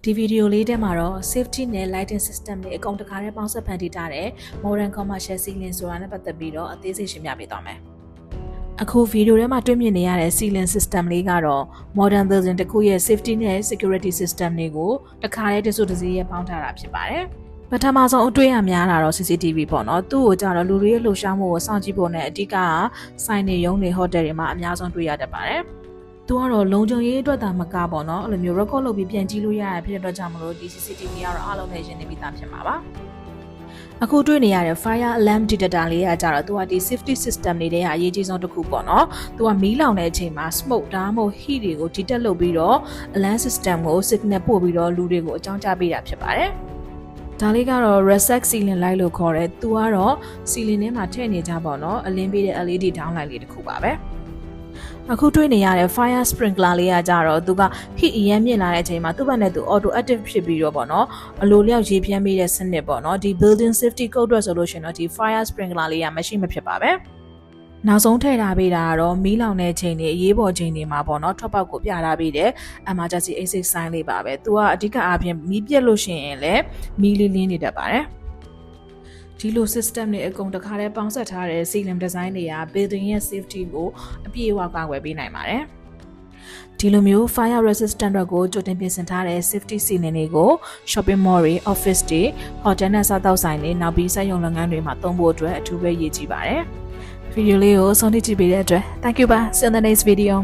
ဒီဗီဒီယိုလေးထဲမှာတော့ safety နဲ့ lighting system တွေအကုန်တခါတည်းပေါင်းစပ်ဖန်တီးထားတဲ့ modern commercial ceiling ဆိုတာနဲ့ပတ်သက်ပြီးတော့အသေးစိတ်ရှင်းပြပေးသွားမယ်။အခုဗီဒီယိုထဲမှာတွေ့မြင်နေရတဲ့ ceiling system လေးကတော့ modern building တစ်ခုရဲ့ safety နဲ့ security system တွေကိုတခါတည်းတစုတစည်းရဲ့ပေါင်းထားတာဖြစ်ပါတယ်။ပထမဆုံးအတွေ့အများတာတော့ CCTV ပေါ့နော်။သူ့ကိုကြတော့လူတွေရဲ့လှုပ်ရှားမှုကိုစောင့်ကြည့်ဖို့နဲ့အဓိကဆိုင်တွေရုံးတွေဟိုတယ်တွေမှာအများဆုံးတွေ့ရတတ်ပါတယ်။သူကတော့လုံခြုံရေးအတွက်သာမကပေါ့နော်အဲ့လိုမျိုး record လုပ်ပြီးပြန်ကြည့်လို့ရရဖြစ်တဲ့အတွက်ကြောင့်မလို့ဒီ CCTV ကတော့အားလုံးနဲ့ရှင်းနေပြီးသားဖြစ်မှာပါအခုတွေ့နေရတဲ့ fire alarm detector လေးကကြတော့သူကဒီ safety system တွေထဲကအရေးကြီးဆုံးတစ်ခုပေါ့နော်သူကမီးလောင်တဲ့အချိန်မှာ smoke ဒါမှမဟုတ် heat တွေကို detect လုပ်ပြီးတော့ alarm system ကို signal ပို့ပြီးတော့လူတွေကိုအကြောင်းကြားပေးတာဖြစ်ပါတယ်ဒါလေးကတော့ reset ceiling light လို့ခေါ်တယ်သူကတော့ ceiling ထဲမှာထည့်နေကြပေါ့နော်အလင်းပေးတဲ့ LED down light လေးတစ်ခုပါပဲအခုတွေ့နေရတဲ့ fire sprinkler လေးကကြတော့သူက heat အရင်မြင့်လာတဲ့အချိန်မှာသူ့ဘက်နဲ့သူ auto active ဖြစ်ပြီးတော့ပေါ့နော်အလိုလျောက်ရေပြန်းပေးတဲ့စနစ်ပေါ့နော်ဒီ building safety code အတွက်ဆိုလို့ရှိရင်တော့ဒီ fire sprinkler လေးကမရှိမဖြစ်ပါပဲနောက်ဆုံးထည့်ထားပေးတာကတော့မီးလောင်တဲ့ချိန်တွေအရေးပေါ်ချိန်တွေမှာပေါ့နော်ထွက်ပေါက်ကိုပြထားပေးတဲ့ emergency exit sign လေးပါပဲသူကအဓိကအားဖြင့်မီးပြက်လို့ရှိရင်လည်းမီးလေးလင်းနေတတ်ပါတယ်ဒီလို system တွေအကုန်တခါတည်းပေါင်းစပ်ထားတဲ့ ceiling design တွေက building ရဲ့ safety ကိုအပြည့်အဝကာကွယ်ပေးနိုင်ပါတယ်ဒီလိုမျိုး fire resistant တွေကိုကြိုတင်ပြင်ဆင်ထားတဲ့ safety ceiling တွေကို shopping mall တွေ office တွေ hotel နဲ့စားသောက်ဆိုင်တွေနောက်ပြီးစက်ရုံလုပ်ငန်းတွေမှာသုံးဖို့အတွက်အထူးပဲရည်ကြီးပါတယ်ဗီဒီယိုလေးကိုဆုံးဖြတ်ကြည့်ပေးတဲ့အတွက် thank you ပါ see you in the next video